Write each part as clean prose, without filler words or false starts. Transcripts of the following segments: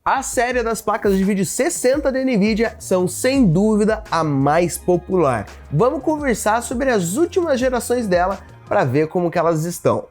A série das placas de vídeo 60 da NVIDIA são sem dúvida a mais popular. Vamos conversar sobre as últimas gerações dela para ver como que elas estão.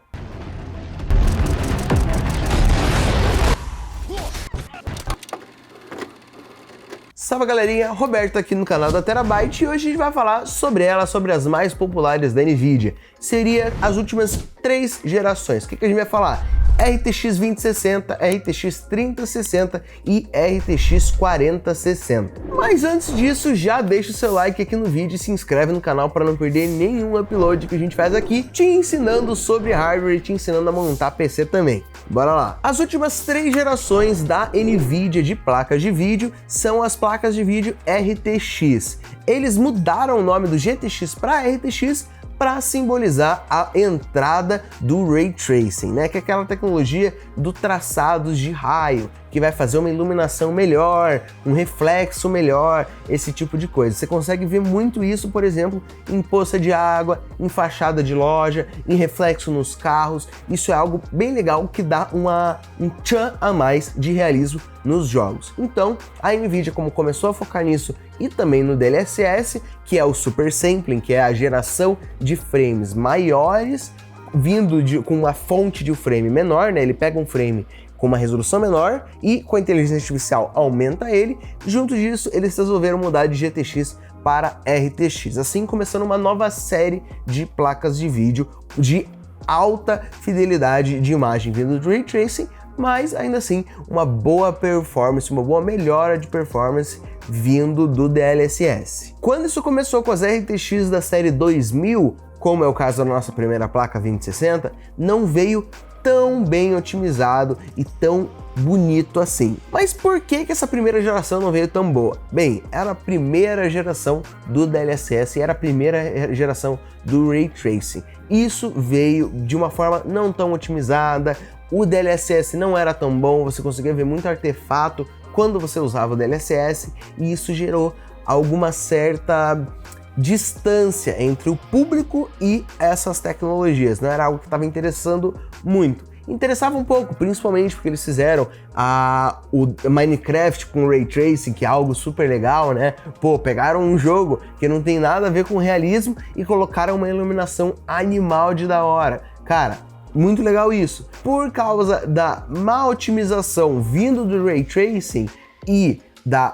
Salve galerinha, Roberto aqui no canal da Terabyte e hoje a gente vai falar sobre ela, sobre as mais populares da NVIDIA. Seria as últimas 3 gerações. O que a gente vai falar? RTX 2060, RTX 3060 e RTX 4060. Mas antes disso, já deixa o seu like aqui no vídeo e se inscreve no canal para não perder nenhum upload que a gente faz aqui, te ensinando sobre hardware e te ensinando a montar PC também. Bora lá! As últimas 3 gerações da NVIDIA de placas de vídeo são as placas de vídeo RTX. Eles mudaram o nome do GTX para RTX para simbolizar a entrada do Ray Tracing, né? Que é aquela tecnologia do traçados de raio, que vai fazer uma iluminação melhor, um reflexo melhor, esse tipo de coisa. Você consegue ver muito isso, por exemplo, em poça de água, em fachada de loja, em reflexo nos carros. Isso é algo bem legal que dá um tchan a mais de realismo nos jogos. Então, a NVIDIA, como começou a focar nisso e também no DLSS, que é o Super Sampling, que é a geração de frames maiores, vindo com uma fonte de um frame menor, né? Ele pega um frame com uma resolução menor e com a inteligência artificial aumenta ele. Junto disso, eles resolveram mudar de GTX para RTX, assim começando uma nova série de placas de vídeo de alta fidelidade de imagem vindo do Ray Tracing, mas ainda assim uma boa performance, uma boa melhora de performance vindo do DLSS. Quando isso começou com as RTX da série 2000, como é o caso da nossa primeira placa 2060, não veio tão bem otimizado e tão bonito assim. Mas por que essa primeira geração não veio tão boa? Bem, era a primeira geração do DLSS e era a primeira geração do Ray Tracing. Isso veio de uma forma não tão otimizada, o DLSS não era tão bom, você conseguia ver muito artefato quando você usava o DLSS e isso gerou alguma certa distância entre o público e essas tecnologias. Não era algo que estava interessando muito. Interessava um pouco, principalmente porque eles fizeram o Minecraft com Ray Tracing, que é algo super legal, né? Pô, pegaram um jogo que não tem nada a ver com realismo e colocaram uma iluminação animal de da hora. Cara, muito legal isso. Por causa da má otimização vindo do Ray Tracing e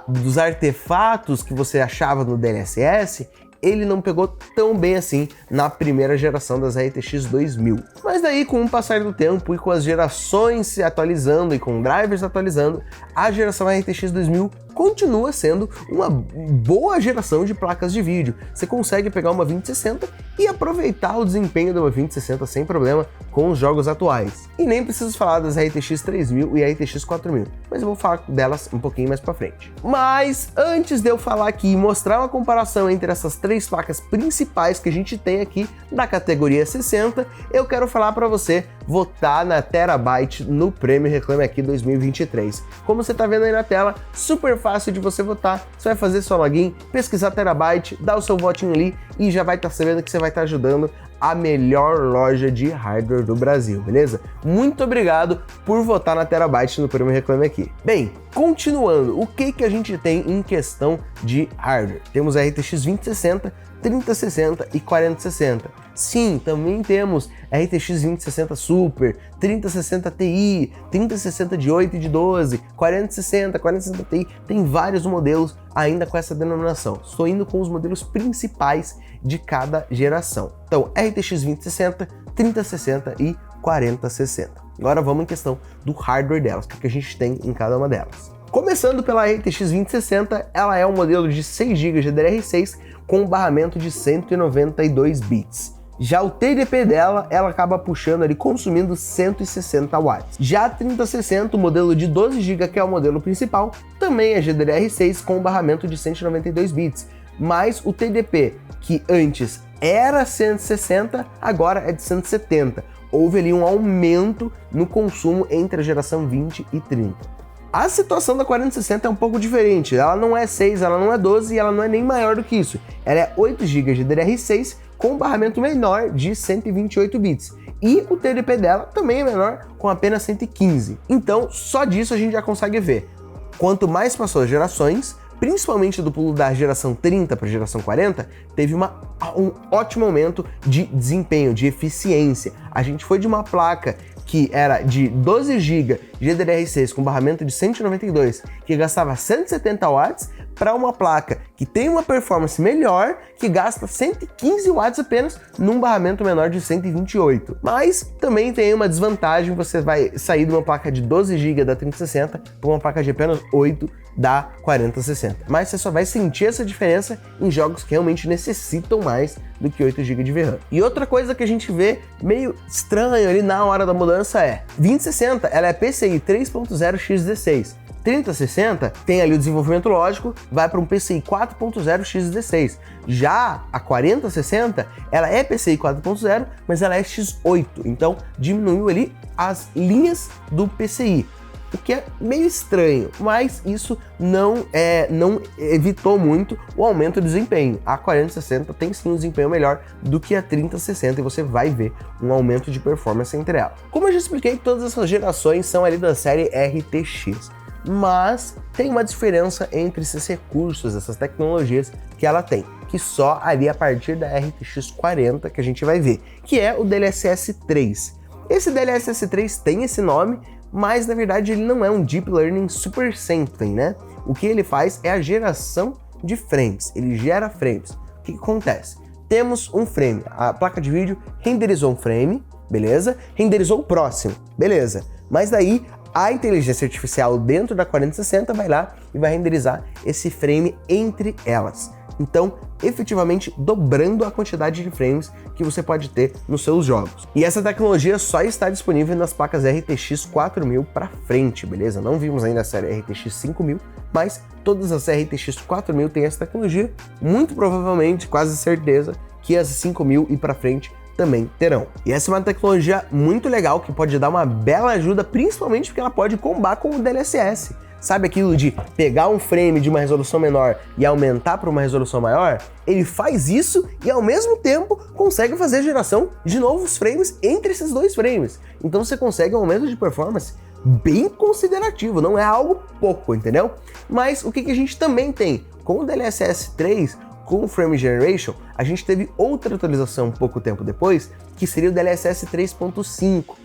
dos artefatos que você achava no DLSS, ele não pegou tão bem assim na primeira geração das RTX 2000. Mas daí, com o passar do tempo e com as gerações se atualizando e com drivers atualizando, a geração RTX 2000 continua sendo uma boa geração de placas de vídeo. Você consegue pegar uma 2060 e aproveitar o desempenho de uma 2060 sem problema com os jogos atuais. E nem preciso falar das RTX 3000 e RTX 4000, mas eu vou falar delas um pouquinho mais pra frente. Mas antes de eu falar aqui e mostrar uma comparação entre essas 3 placas principais que a gente tem aqui da categoria 60, eu quero falar para você votar na Terabyte no Prêmio Reclame Aqui 2023. Como você tá vendo aí na tela, super fácil de você votar. Você vai fazer seu login, pesquisar Terabyte, dar o seu votinho ali e já vai estar sabendo que você vai estar ajudando a melhor loja de hardware do Brasil, beleza? Muito obrigado por votar na Terabyte no Prêmio Reclame Aqui. Bem, continuando, o que a gente tem em questão de hardware? Temos a RTX 2060, 3060 e 4060. Sim, também temos RTX 2060 Super, 3060 Ti, 3060 de 8 e de 12, 4060, 4060 Ti, tem vários modelos ainda com essa denominação. Estou indo com os modelos principais de cada geração. Então, RTX 2060, 3060 e 4060. Agora vamos em questão do hardware delas, o que a gente tem em cada uma delas. Começando pela RTX 2060, ela é um modelo de 6 GB de DDR6 com barramento de 192 bits. Já o TDP dela, ela acaba puxando ali, consumindo 160 watts. Já a 3060, o modelo de 12 GB, que é o modelo principal, também é GDDR6 com barramento de 192 bits. Mas o TDP, que antes era 160, agora é de 170. Houve ali um aumento no consumo entre a geração 20 e 30. A situação da 4060 é um pouco diferente, ela não é 6, ela não é 12 e ela não é nem maior do que isso. Ela é 8 GB de DDR6 com um barramento menor de 128 bits. E o TDP dela também é menor, com apenas 115. Então, só disso a gente já consegue ver Quanto mais passou as gerações, principalmente do pulo da geração 30 para a geração 40, teve um ótimo aumento de desempenho, de eficiência. A gente foi de uma placa que era de 12 GB GDDR6 com barramento de 192, que gastava 170 watts, para uma placa que tem uma performance melhor, que gasta 115 watts apenas num barramento menor de 128. Mas também tem uma desvantagem, você vai sair de uma placa de 12 GB da 3060 para uma placa de apenas 8 da 4060. Mas você só vai sentir essa diferença em jogos que realmente necessitam mais do que 8 GB de VRAM. E outra coisa que a gente vê meio estranho ali na hora da mudança é, 2060 ela é PCI 3.0x16, 3060 tem ali o desenvolvimento lógico, vai para um PCI 4.0x16. Já a 4060, ela é PCI 4.0, mas ela é X8, então diminuiu ali as linhas do PCI. O que é meio estranho, mas isso não evitou muito o aumento do desempenho. A 4060 tem sim um desempenho melhor do que a 3060 e você vai ver um aumento de performance entre elas. Como eu já expliquei, todas essas gerações são ali da série RTX, mas tem uma diferença entre esses recursos, essas tecnologias que ela tem, que só ali a partir da RTX 40 que a gente vai ver, que é o DLSS 3. Esse DLSS 3 tem esse nome, mas na verdade ele não é um Deep Learning Super Sampling, né? O que ele faz é a geração de frames, ele gera frames. O que acontece? Temos um frame, a placa de vídeo renderizou um frame, beleza? Renderizou o próximo, beleza? Mas daí a inteligência artificial dentro da 4060 vai lá e vai renderizar esse frame entre elas. Então, efetivamente dobrando a quantidade de frames que você pode ter nos seus jogos. E essa tecnologia só está disponível nas placas RTX 4000 para frente, beleza? Não vimos ainda a série RTX 5000, mas todas as RTX 4000 têm essa tecnologia, muito provavelmente, quase certeza, que as 5000 e para frente também terão. E essa é uma tecnologia muito legal que pode dar uma bela ajuda, principalmente porque ela pode combar com o DLSS. Sabe aquilo de pegar um frame de uma resolução menor e aumentar para uma resolução maior? Ele faz isso e ao mesmo tempo consegue fazer a geração de novos frames entre esses dois frames. Então você consegue um aumento de performance bem considerativo, não é algo pouco, entendeu? Mas o que a gente também tem? Com o DLSS 3, com o Frame Generation, a gente teve outra atualização um pouco tempo depois, que seria o DLSS 3.5.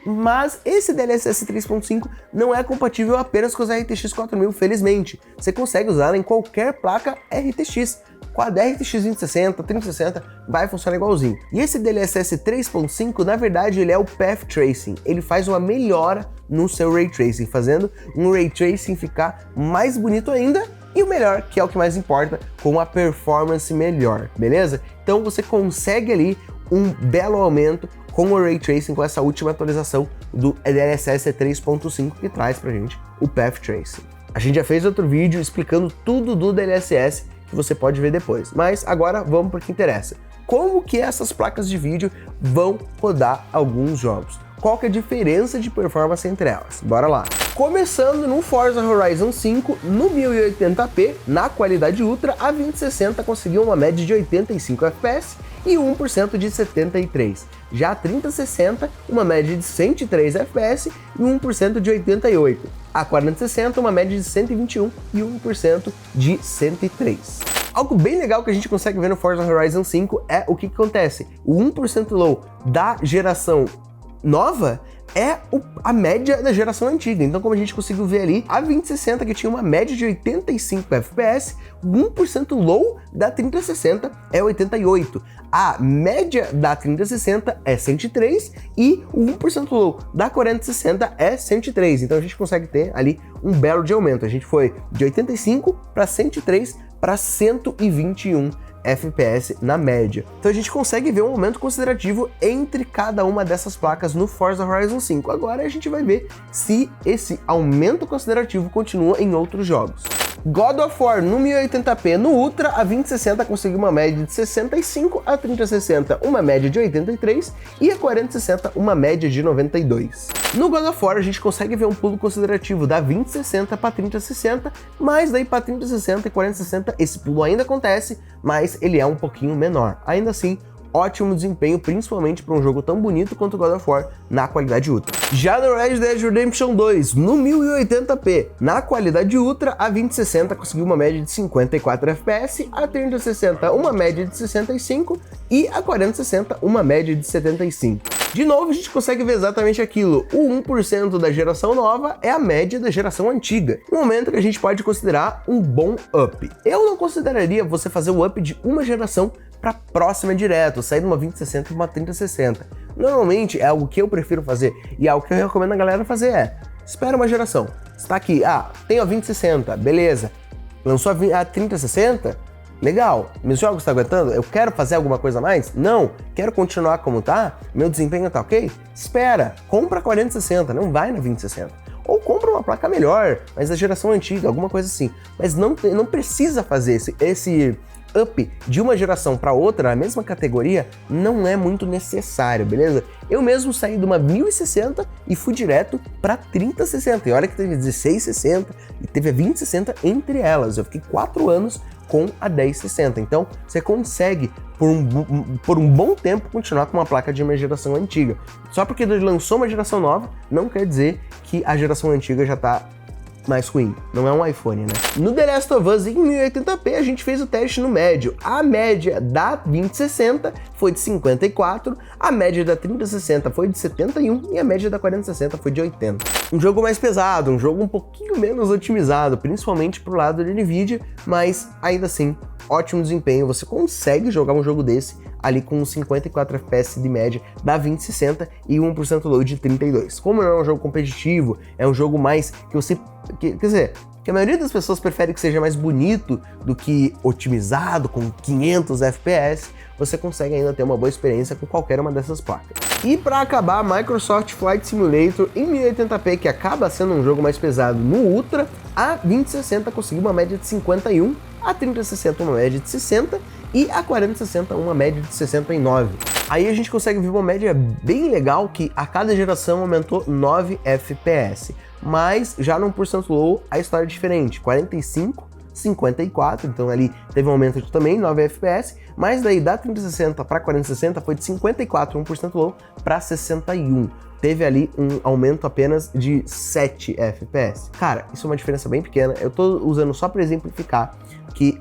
Mas esse DLSS 3.5 não é compatível apenas com as RTX 4000, felizmente. Você consegue usá-la em qualquer placa RTX. Com a RTX 2060, 3060, vai funcionar igualzinho. E esse DLSS 3.5, na verdade, ele é o Path Tracing. Ele faz uma melhora no seu Ray Tracing, fazendo um Ray Tracing ficar mais bonito ainda e o melhor, que é o que mais importa, com a performance melhor, beleza? Então você consegue ali um belo aumento com o Ray Tracing, com essa última atualização do DLSS 3.5 que traz pra gente o Path Tracing. A gente já fez outro vídeo explicando tudo do DLSS que você pode ver depois, mas agora vamos para o que interessa. Como que essas placas de vídeo vão rodar alguns jogos? Qual que é a diferença de performance entre elas? Bora lá! Começando no Forza Horizon 5, no 1080p, na qualidade Ultra, a 2060 conseguiu uma média de 85 FPS e 1% de 73. Já a 3060, uma média de 103 FPS e 1% de 88. A 4060, uma média de 121 e 1% de 103. Algo bem legal que a gente consegue ver no Forza Horizon 5 é o que acontece. O 1% low da geração nova é a média da geração antiga. Então, como a gente conseguiu ver ali, a 2060, que tinha uma média de 85 FPS, 1% low da 3060 é 88. A média da 3060 é 103 e o 1% low da 4060 é 103. Então, a gente consegue ter ali um belo de aumento. A gente foi de 85 para 103 para 121 FPS na média. Então a gente consegue ver um aumento considerativo entre cada uma dessas placas no Forza Horizon 5. Agora a gente vai ver se esse aumento considerativo continua em outros jogos. God of War no 1080p no Ultra, a 2060 conseguiu uma média de 65, a 3060 uma média de 83 e a 4060 uma média de 92. No God of War a gente consegue ver um pulo considerativo da 2060 para 3060, mas daí para 3060 e 4060 esse pulo ainda acontece, mas ele é um pouquinho menor. Ainda assim, ótimo desempenho, principalmente para um jogo tão bonito quanto God of War na qualidade Ultra. Já no Red Dead Redemption 2, no 1080p, na qualidade Ultra, a 2060 conseguiu uma média de 54 FPS, a 3060 uma média de 65 e a 4060 uma média de 75. De novo, a gente consegue ver exatamente aquilo. O 1% da geração nova é a média da geração antiga. Um momento que a gente pode considerar um bom up. Eu não consideraria você fazer o up de uma geração para próxima direto, sair de uma 2060 para uma 3060. Normalmente é algo que eu prefiro fazer e algo que eu recomendo a galera fazer espera uma geração. Está aqui, tem a 2060, beleza. Lançou a 3060? Legal, meus jogos estão aguentando? Eu quero fazer alguma coisa a mais? Não. Quero continuar como tá? Meu desempenho tá ok? Espera, compra a 4060, não vai na 2060. Ou compra uma placa melhor, mas da geração antiga, alguma coisa assim. Mas não precisa fazer esse up de uma geração para outra, na mesma categoria, não é muito necessário, beleza? Eu mesmo saí de uma 1060 e fui direto para 3060. E olha que teve 1660 e teve a 2060 entre elas. Eu fiquei 4 anos com a 1060. Então, você consegue, por um bom tempo, continuar com uma placa de uma geração antiga. Só porque lançou uma geração nova, não quer dizer que a geração antiga já tá mais ruim. Não é um iPhone, né? No The Last of Us em 1080p, a gente fez o teste no médio. A média da 2060 foi de 54, a média da 3060 foi de 71 e a média da 4060 foi de 80. Um jogo mais pesado, um jogo um pouquinho menos otimizado, principalmente pro lado da Nvidia, mas ainda assim, ótimo desempenho. Você consegue jogar um jogo desse ali com 54 FPS de média da 2060 e 1% load de 32. Como não é um jogo competitivo, é um jogo mais que você... quer dizer, que a maioria das pessoas prefere que seja mais bonito do que otimizado, com 500 FPS, você consegue ainda ter uma boa experiência com qualquer uma dessas placas. E para acabar, Microsoft Flight Simulator em 1080p, que acaba sendo um jogo mais pesado no Ultra, a 2060 conseguiu uma média de 51, a 3060 uma média de 60 e a 4060 uma média de 69. Aí a gente consegue ver uma média bem legal que a cada geração aumentou 9 FPS. Mas já no 1% low a história é diferente, 45, 54, então ali teve um aumento de também 9 FPS, mas daí da 3060 para 4060 foi de 54, 1% low para 61. Teve ali um aumento apenas de 7 FPS. Cara, isso é uma diferença bem pequena, eu tô usando só para exemplificar que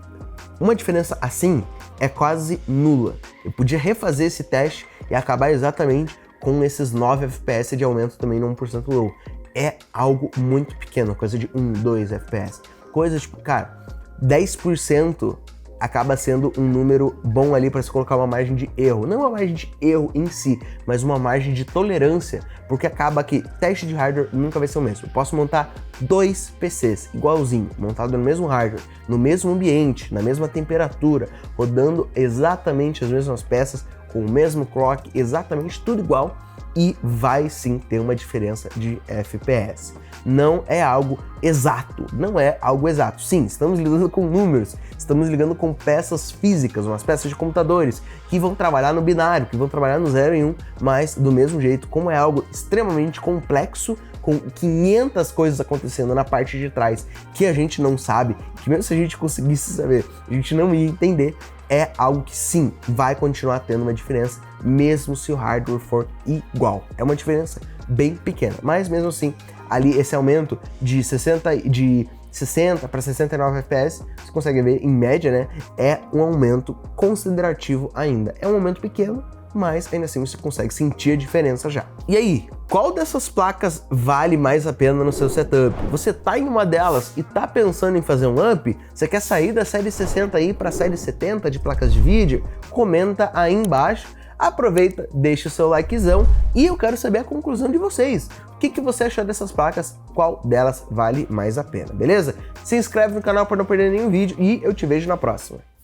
uma diferença assim é quase nula. Eu podia refazer esse teste e acabar exatamente com esses 9 FPS de aumento também no 1% low. É algo muito pequeno, coisa de 1, 2 FPS. Coisa tipo, cara, 10% acaba sendo um número bom ali para se colocar uma margem de erro. Não uma margem de erro em si, mas uma margem de tolerância, porque acaba que teste de hardware nunca vai ser o mesmo. Eu posso montar 2 PCs igualzinho, montado no mesmo hardware, no mesmo ambiente, na mesma temperatura, rodando exatamente as mesmas peças, com o mesmo clock, exatamente tudo igual, e vai sim ter uma diferença de FPS. Não é algo exato, não é algo exato. Sim, estamos lidando com números, estamos lidando com peças físicas, umas peças de computadores que vão trabalhar no binário, que vão trabalhar no 0 e 1, mas do mesmo jeito, como é algo extremamente complexo, com 500 coisas acontecendo na parte de trás que a gente não sabe, que mesmo se a gente conseguisse saber, a gente não ia entender, é algo que sim, vai continuar tendo uma diferença, mesmo se o hardware for igual. É uma diferença bem pequena, mas mesmo assim, ali esse aumento de 60 para 69 FPS, você consegue ver em média, né? É um aumento considerativo ainda. É um aumento pequeno, mas ainda assim você consegue sentir a diferença já. E aí, qual dessas placas vale mais a pena no seu setup? Você tá em uma delas e tá pensando em fazer um up? Você quer sair da série 60 aí para a série 70 de placas de vídeo? Comenta aí embaixo, aproveita, deixa o seu likezão e eu quero saber a conclusão de vocês. O que você achou dessas placas? Qual delas vale mais a pena, beleza? Se inscreve no canal para não perder nenhum vídeo e eu te vejo na próxima.